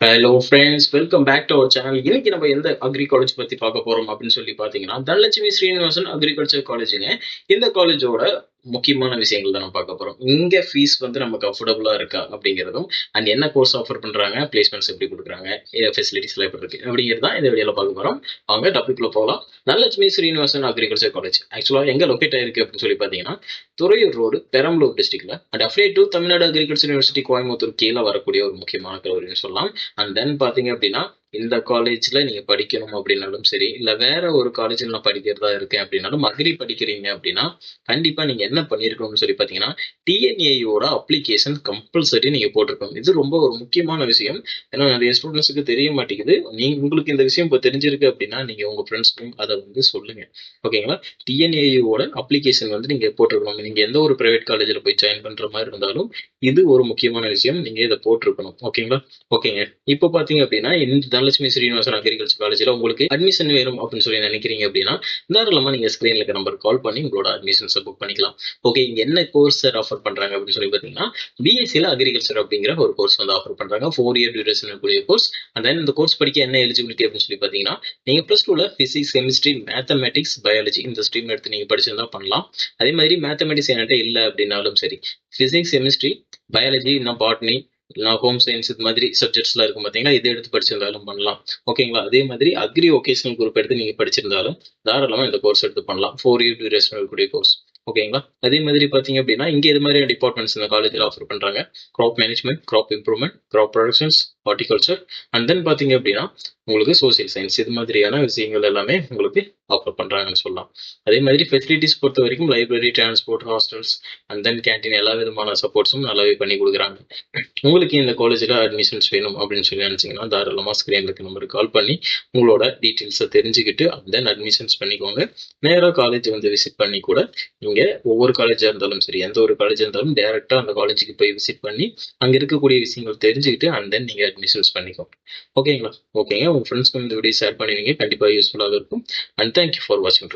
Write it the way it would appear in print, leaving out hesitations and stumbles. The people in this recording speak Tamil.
Hello friends, welcome back to our channel. இன்னைக்கு நம்ம எந்த அக்ரி காலேஜ் பத்தி பார்க்க போறோம் அப்படின்னு சொல்லி பார்த்தீங்கன்னா, தனலட்சுமி ஸ்ரீனிவாசன் அக்ரிகல்ச்சர் காலேஜுங்க. இந்த காலேஜோட முக்கியமான விஷயங்கள் தான் நம்ம பார்க்க போறோம். இங்க ஃபீஸ் வந்து நமக்கு அஃபோர்டபுளா இருக்கா அப்படிங்கிறதும், அண்ட் என்ன கோர்ஸ் ஆஃபர் பண்றாங்க, பிளேஸ்மெண்ட்ஸ் எப்படி குடுக்குறாங்க, ஃபெசிலிட்டிஸ்லாம் எப்படி இருக்கு அப்படிங்கிறது தான் இந்த வீடியோல பார்க்க போறோம். வாங்க டாபிக்குள்ள போகலாம். தனலட்சுமி ஸ்ரீனிவாசன் அக்ரிகல்ச்சர் காலேஜ் ஆக்சுவலா எங்க லொகேட் ஆயிருக்கு அப்படின்னு சொல்லி பார்த்தீங்கன்னா, துறையூர் ரோடு, பெரம்பலூர் டிஸ்ட்ரிக்ட்ல and affiliate to Tamil Nadu agriculture university Coimbatore கீழ வரக்கூடிய ஒரு முக்கியமான கல்லூரின்னு சொல்லலாம். அண்ட் தென் பார்த்தீங்க அப்படின்னா, இந்த காலேஜ்ல நீங்க படிக்கணும் அப்படின்னாலும் சரி, இல்ல வேற ஒரு காலேஜ்ல நான் படிக்கிறதா இருக்கேன் அப்படின்னாலும், அக்ரி படிக்கிறீங்க அப்படின்னா, கண்டிப்பா நீங்க என்ன பண்ணியிருக்கணும்னு சொல்லி பார்த்தீங்கன்னா, டிஎன்ஏயுவோட அப்ளிகேஷன் கம்பல்சரி நீங்க போட்டிருக்கணும். இது ரொம்ப ஒரு முக்கியமான விஷயம். ஏன்னா நெறைய ஸ்டூடண்ட்ஸ்க்கு தெரிய மாட்டேங்குது. உங்களுக்கு இந்த விஷயம் இப்போ தெரிஞ்சிருக்கு அப்படின்னா, நீங்க உங்க ஃப்ரெண்ட்ஸ்க்கும் அத வந்து சொல்லுங்க. ஓகேங்களா? டிஎன்ஏயுவோட அப்ளிகேஷன் வந்து நீங்க போட்டிருக்கணும். நீங்க எந்த ஒரு பிரைவேட் காலேஜ்ல போய் ஜாயின் பண்ற மாரி இருந்தாலும், இது ஒரு முக்கியமான விஷயம். நீங்க இத போட்டிருக்கணும். ஓகேங்களா? ஓகேங்க. இப்போ பார்த்தீங்க அப்படின்னா, இந்த தனலட்சுமி ஸ்ரீனிவாசன் அக்ரிகல்ச்சர் காலேஜ்ல உங்களுக்கு அட்மிஷன் வேணும் அப்படின்னு சொல்லி நினைக்கிறீங்க அப்படின்னா, தாராளமா நீங்க ஸ்க்ரீன்ல இருக்க நம்பருக்கு கால் பண்ணி உங்களோட அட்மிஷன்ஸ புக் பண்ணிக்கலாம். ஓகே, இங்க என்ன கோர்ஸ் சார் ஆஃபர் பண்றாங்க அப்படின்னு சொல்லி பார்த்தீங்கன்னா, பிஎஸ்சில அக்ரிகல்ச்சர் அப்படிங்கிற ஒரு கோர்ஸ் வந்து ஆஃபர் பண்றாங்க. 4 இயர் டியூரேஷன் இருக்கக்கூடிய கோர்ஸ். அண்ட் தென் இந்த கோர்ஸ் படிக்க என்ன எலிஜிபிலிட்டி அப்படின்னு சொல்லி பார்த்தீங்கன்னா, நீங்க பிளஸ் 2ல பிசிக்ஸ், கெமிஸ்ட்ரி, மேத்தமேட்டிக்ஸ், பயாலஜி இந்த ஸ்ட்ரீம் எடுத்து நீங்க படிச்சிருந்தா பண்ணலாம். அதே மாதிரி மேத்தமேட்டிக்ஸ் என்கிட்ட இல்ல அப்படின்னாலும் சரி, பிசிக்ஸ், கெமிஸ்ட்ரி, பயாலஜி, இல்லனா பாட்னி, நான் ஹோம் சயின்ஸ் இது மாதிரி சப்ஜெக்ட்ஸ்லாம் இருக்கும் பார்த்தீங்களா, இத எடுத்து படிச்சிருந்தாலும் பண்ணலாம். ஓகேங்களா? அதே மாதிரி அக்ரி வொகேஷனல் குரூப் எடுத்து நீங்க படிச்சிருந்தாலும் தாராளமா இந்த கோர்ஸ் எடுத்து பண்ணலாம். 4 இயர் டியூரேஷன் இருக்கக்கூடிய கோர்ஸ். ஓகேங்களா? அதே மாதிரி பார்த்தீங்க அப்படின்னா, இங்க இது மாதிரியான டிபார்ட்மெண்ட்ஸ் இந்த காலேஜ்ல ஆஃபர் பண்றாங்க. Crop management, crop improvement, crop productions, horticulture and then பார்த்தீங்க அப்படின்னா, உங்களுக்கு சோசியல் சயின்ஸ் இது மாதிரியான விஷயங்கள் எல்லாமே உங்களுக்கு ஆஃபர் பண்றாங்கன்னு சொல்லலாம். அதே மாதிரி ஃபெசிலிட்டிஸ் பொறுத்தவரைக்கும் library, transport, hostels and then canteen எல்லா விதமான சப்போர்ட்ஸும் நல்லாவே பண்ணி குடுக்குறாங்க. உங்களுக்கு இந்த காலேஜ்ல அட்மிஷன்ஸ் வேணும் அப்படின்னு சொல்லி நினைச்சீங்கன்னா, தாராளமா ஸ்க்ரீன்ல இருக்க நம்பருக்கு கால் பண்ணி உங்களோட டீட்டெயில்ஸ தெரிஞ்சுக்கிட்டு அண்ட் தென் அட்மிஷன்ஸ் பண்ணிக்கோங்க. நேரா காலேஜ் வந்து விசிட் பண்ணி கூட நீங்க ஒவ்வொரு காலேஜா இருந்தாலும் சரி, எந்த ஒரு காலேஜா இருந்தாலும் டைரக்ட்டா அந்த காலேஜுக்கு போய் விசிட் பண்ணி, அங்க இருக்கக்கூடிய விஷயங்கள் தெரிஞ்சுக்கிட்டு அண்ட் தென் நீங்க அட்மிஷன்ஸ் பண்ணிக்கோங்க. ஓகேங்களா? ஓகேங்க. உங்க ஃப்ரெண்ட்ஸ்க்கு இந்த வீடியோ ஷேர் பண்ணி வைங்க. கண்டிப்பா யூஸ்ஃபுல்லாக இருக்கும். அண்ட் தேங்க் யூ ஃபார் வாட்சிங்.